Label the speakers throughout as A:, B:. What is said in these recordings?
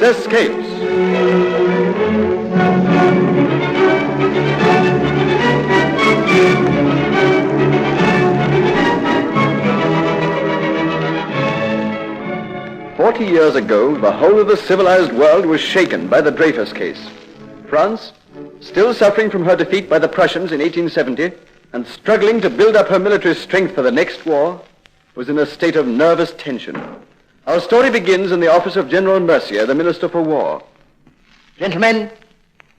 A: Escapes. "40 years ago, the whole of the civilized world was shaken by the Dryfuss case. France, still suffering from her defeat by the Prussians in 1870 and struggling to build up her military strength for the next war, was in a state of nervous tension. Our story begins in the office of General Mercier, the Minister for War.
B: Gentlemen,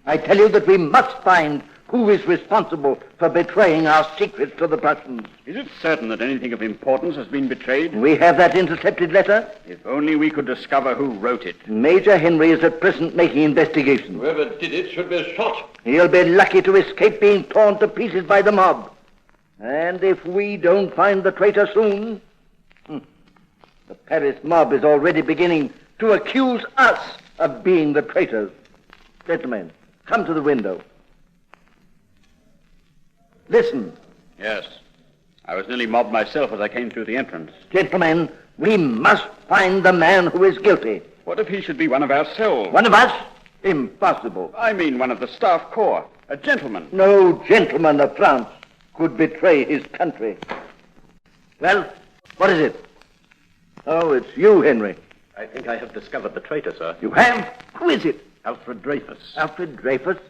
B: I tell you that we must find who is responsible for betraying our secrets to the Prussians.
C: Is it certain that anything of importance has been betrayed?
B: We have that intercepted letter.
C: If only we could discover who wrote it.
B: Major Henry is at present making investigations.
D: Whoever did it should be shot.
B: He'll be lucky to escape being torn to pieces by the mob. And if we don't find the traitor soon, the Paris mob is already beginning to accuse us of being the traitors. Gentlemen, come to the window. Listen.
C: Yes. I was nearly mobbed myself as I came through the entrance.
B: Gentlemen, we must find the man who is guilty.
C: What if he should be one of ourselves?
B: One of us? Impossible.
C: I mean one of the staff corps. A gentleman.
B: No gentleman of France could betray his country. Well, what is it? Oh, it's you, Henry.
D: I think I have discovered the traitor, sir.
B: You have? Who is it?
D: Alfred Dryfuss.
B: Alfred Dryfuss?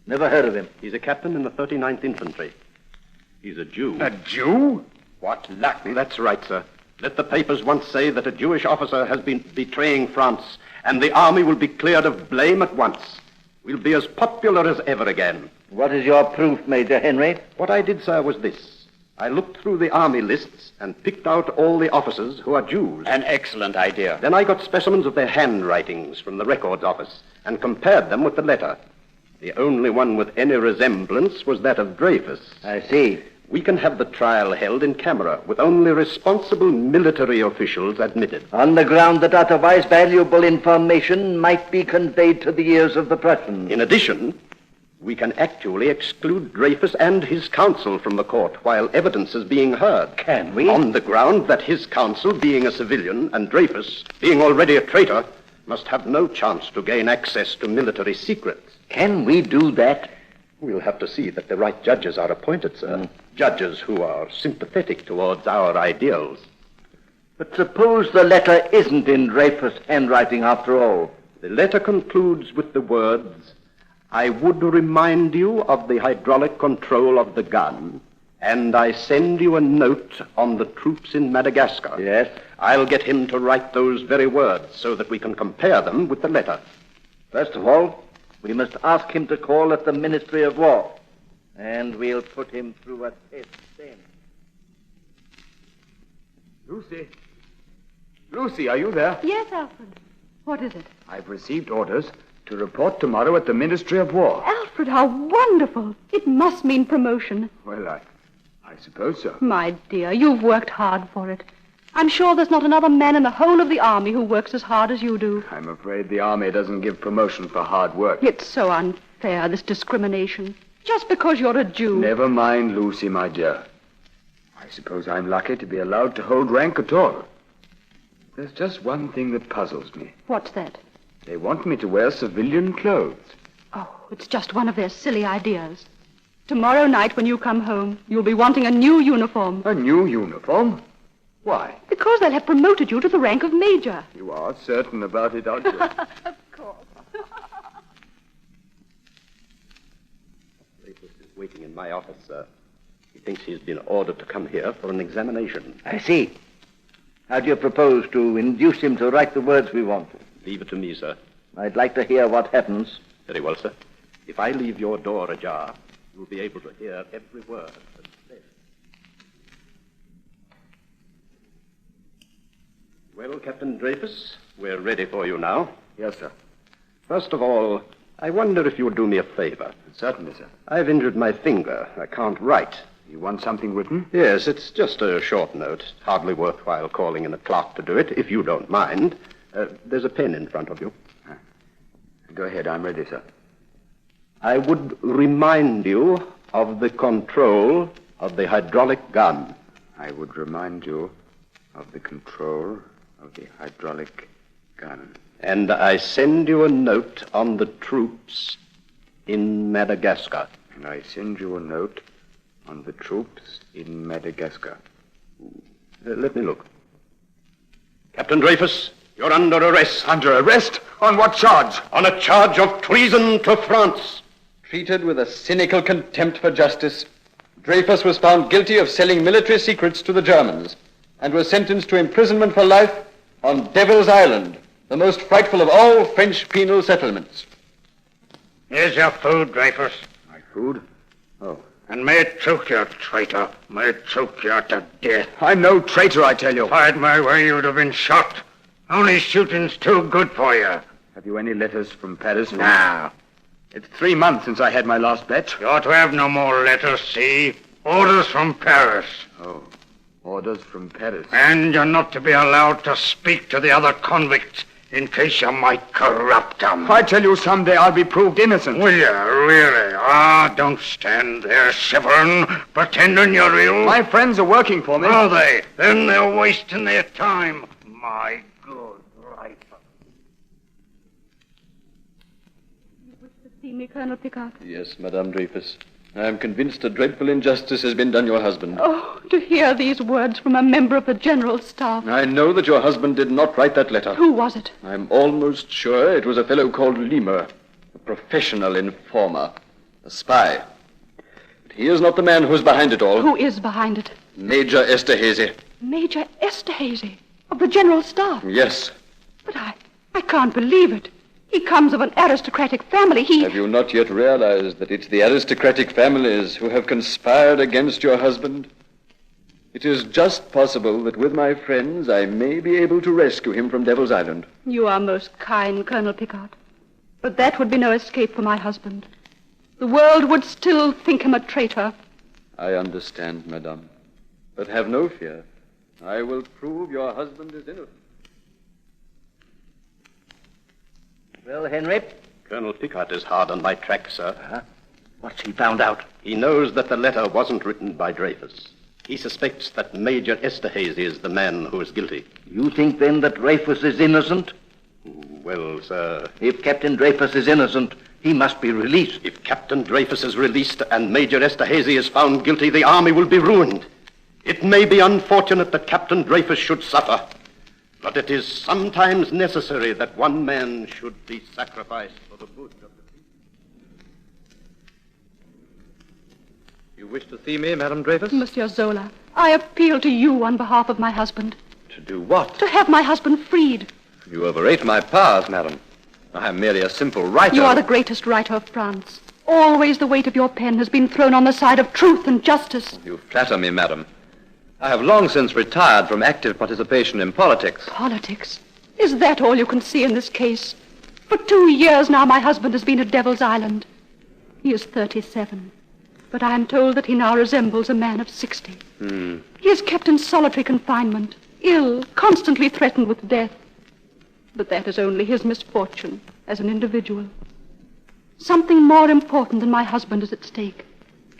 B: Never heard of him.
D: He's a captain in the 39th Infantry. He's a Jew.
C: A Jew? What luck.
D: That's right, sir. Let the papers once say that a Jewish officer has been betraying France, and the army will be cleared of blame at once. We'll be as popular as ever again.
B: What is your proof, Major Henry?
D: What I did, sir, was this. I looked through the army lists and picked out all the officers who are Jews.
C: An excellent idea.
D: Then I got specimens of their handwritings from the records office and compared them with the letter. The only one with any resemblance was that of Dryfuss.
B: I see.
D: We can have the trial held in camera with only responsible military officials admitted.
B: On the ground that otherwise valuable information might be conveyed to the ears of the Prussians.
D: In addition, we can actually exclude Dryfuss and his counsel from the court while evidence is being heard.
B: Can we?
D: On the ground that his counsel, being a civilian, and Dryfuss, being already a traitor, must have no chance to gain access to military secrets.
B: Can we do that?
D: We'll have to see that the right judges are appointed, sir. Judges who are sympathetic towards our ideals.
B: But suppose the letter isn't in Dryfuss' handwriting after all.
D: The letter concludes with the words, "I would remind you of the hydraulic control of the gun, and I send you a note on the troops in Madagascar."
B: Yes?
D: I'll get him to write those very words so that we can compare them with the letter.
B: First of all, we must ask him to call at the Ministry of War, and we'll put him through a test then.
E: Lucy, are you there?
F: Yes, Alfred. What is it?
E: I've received orders to report tomorrow at the Ministry of War.
F: Alfred, how wonderful. It must mean promotion.
E: Well, I suppose so.
F: My dear, you've worked hard for it. I'm sure there's not another man in the whole of the army who works as hard as you do.
E: I'm afraid the army doesn't give promotion for hard work.
F: It's so unfair, this discrimination. Just because you're a Jew.
E: Never mind, Lucy, my dear. I suppose I'm lucky to be allowed to hold rank at all. There's just one thing that puzzles me.
F: What's that?
E: They want me to wear civilian clothes.
F: Oh, it's just one of their silly ideas. Tomorrow night when you come home, you'll be wanting a new uniform.
E: A new uniform? Why?
F: Because they'll have promoted you to the rank of major.
E: You are certain about it, aren't you?
F: Of course.
D: Dryfuss is waiting in my office, sir. He thinks he's been ordered to come here for an examination.
B: I see. How do you propose to induce him to write the words we want?
D: Leave it to me, sir.
B: I'd like to hear what happens.
D: Very well, sir. If I leave your door ajar, you'll be able to hear every word that's said. Well, Captain Dryfuss, we're ready for you now.
E: Yes, sir.
D: First of all, I wonder if you would do me a favor.
E: Certainly, sir.
D: I've injured my finger. I can't write.
E: You want something written?
D: Yes, it's just a short note. Hardly worthwhile calling in a clerk to do it, if you don't mind. There's a pen in front of you.
E: Go ahead, I'm ready, sir.
D: I would remind you of the control of the hydraulic gun.
E: I would remind you of the control of the hydraulic gun.
D: And I send you a note on the troops in Madagascar.
E: And I send you a note on the troops in Madagascar.
D: Let me look. Captain Dryfuss, you're under arrest.
E: Under arrest? On what charge?
D: On a charge of treason to France.
A: Treated with a cynical contempt for justice, Dryfuss was found guilty of selling military secrets to the Germans and was sentenced to imprisonment for life on Devil's Island, the most frightful of all French penal settlements.
B: Here's your food, Dryfuss.
E: My food? Oh.
B: And may it choke you, traitor. May it choke you to death.
E: I'm no traitor, I tell you.
B: If I'd my way, you'd have been shot. Only shooting's too good for you.
E: Have you any letters from Paris?
B: Now,
E: It's 3 months since I had my last bet.
B: you ought to have no more letters, see? Orders from Paris.
E: Oh, orders from Paris.
B: And you're not to be allowed to speak to the other convicts in case you might corrupt them.
E: I tell you, someday I'll be proved innocent.
B: Will you, really? Don't stand there shivering, pretending you're ill.
E: My friends are working for me.
B: Are they? Then they're wasting their time. My good life.
F: You wish to see me, Colonel Picard?
A: Yes, Madame Dryfuss. I am convinced a dreadful injustice has been done your husband.
F: Oh, to hear these words from a member of the General Staff.
A: I know that your husband did not write that letter.
F: Who was it?
A: I'm almost sure it was a fellow called Limer, a professional informer, a spy. But he is not the man who's behind it all.
F: Who is behind it?
A: Major Esterhazy.
F: Major Esterhazy of the General Staff.
A: Yes.
F: But I can't believe it. He comes of an aristocratic family.
A: Have you not yet realized that it's the aristocratic families who have conspired against your husband? It is just possible that with my friends I may be able to rescue him from Devil's Island.
F: You are most kind, Colonel Picard. But that would be no escape for my husband. The world would still think him a traitor.
A: I understand, madame. But have no fear. I will prove your husband is innocent.
B: Well, Henry?
D: Colonel Picard is hard on my track, sir.
B: What's he found out?
D: He knows that the letter wasn't written by Dryfuss. He suspects that Major Esterhazy is the man who is guilty.
B: You think, then, that Dryfuss is innocent?
D: Well, sir,
B: If Captain Dryfuss is innocent, he must be released.
D: if Captain Dryfuss is released and Major Esterhazy is found guilty, the army will be ruined. It may be unfortunate that Captain Dryfuss should suffer, but it is sometimes necessary that one man should be sacrificed for the good of the people.
G: You wish to see me, Madame Dryfuss?
F: Monsieur Zola, I appeal to you on behalf of my husband.
G: To do what?
F: To have my husband freed.
G: You overrate my powers, madam. I am merely a simple writer.
F: You are the greatest writer of France. Always the weight of your pen has been thrown on the side of truth and justice.
G: You flatter me, madam. I have long since retired from active participation in politics.
F: Politics? Is that all you can see in this case? For 2 years now my husband has been at Devil's Island. He is 37, but I am told that he now resembles a man of 60. He is kept in solitary confinement, ill, constantly threatened with death. But that is only his misfortune as an individual. Something more important than my husband is at stake.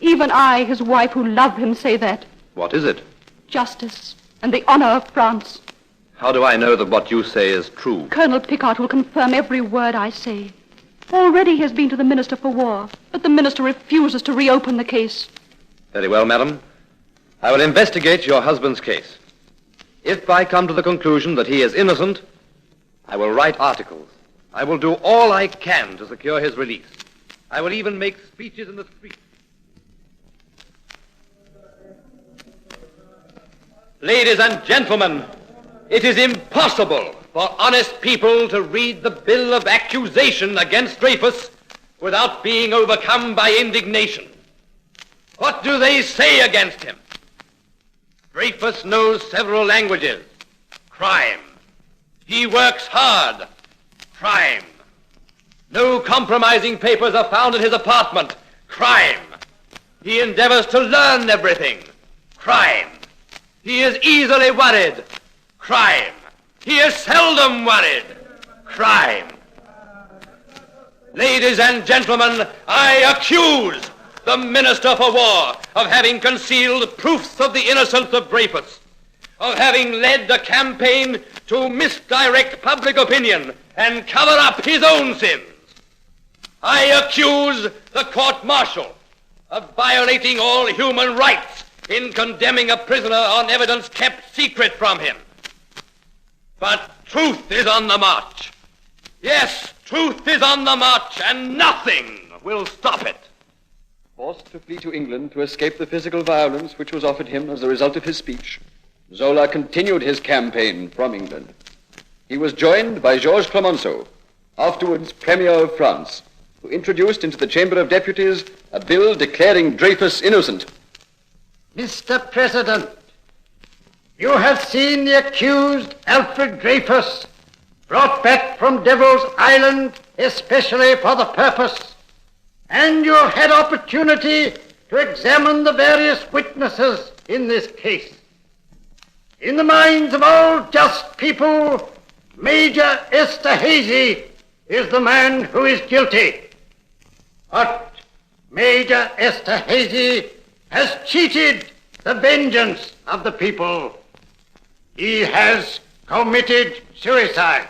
F: Even I, his wife who love him, say that.
G: What is it?
F: Justice and the honor of France.
G: How do I know that what you say is true?
F: Colonel Picard will confirm every word I say. Already he has been to the Minister for War, but the Minister refuses to reopen the case.
G: Very well, madam. I will investigate your husband's case. If I come to the conclusion that he is innocent, I will write articles. I will do all I can to secure his release. I will even make speeches in the streets. Ladies and gentlemen, it is impossible for honest people to read the bill of accusation against Dryfuss without being overcome by indignation. What do they say against him? Dryfuss knows several languages. Crime. He works hard. Crime. No compromising papers are found in his apartment. Crime. He endeavors to learn everything. Crime. He is easily worried. Crime. He is seldom worried. Crime. Ladies and gentlemen, I accuse the Minister for War of having concealed proofs of the innocence of Dryfuss. of having led a campaign to misdirect public opinion and cover up his own sins. I accuse the court-martial of violating all human rights in condemning a prisoner on evidence kept secret from him. But truth is on the march. Yes, truth is on the march, and nothing will stop it.
A: Forced to flee to England to escape the physical violence which was offered him as a result of his speech, Zola continued his campaign from England. He was joined by Georges Clemenceau, afterwards Premier of France, who introduced into the Chamber of Deputies a bill declaring Dryfuss innocent.
H: Mr. President, you have seen the accused Alfred Dryfuss brought back from Devil's Island especially for the purpose, and you have had opportunity to examine the various witnesses in this case. In the minds of all just people, Major Esterhazy is the man who is guilty. But Major Esterhazy has cheated the vengeance of the people. He has committed suicide.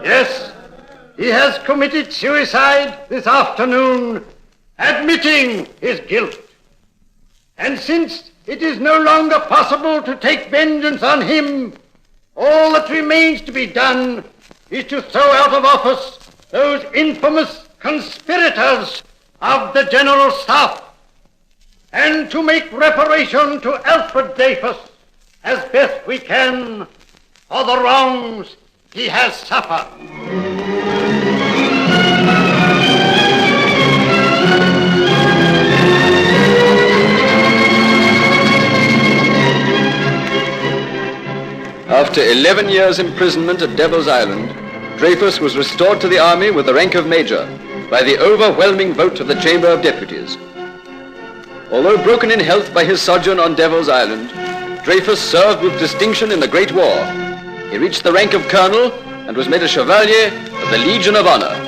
H: Yes, he has committed suicide this afternoon, admitting his guilt. And since it is no longer possible to take vengeance on him, all that remains to be done is to throw out of office those infamous conspirators of the General Staff, and to make reparation to Alfred Dryfuss as best we can for the wrongs he has suffered.
A: After 11 years' imprisonment at Devil's Island, Dryfuss was restored to the army with the rank of major by the overwhelming vote of the Chamber of Deputies. Although broken in health by his sojourn on Devil's Island, Dryfuss served with distinction in the Great War. He reached the rank of colonel and was made a Chevalier of the Legion of Honor.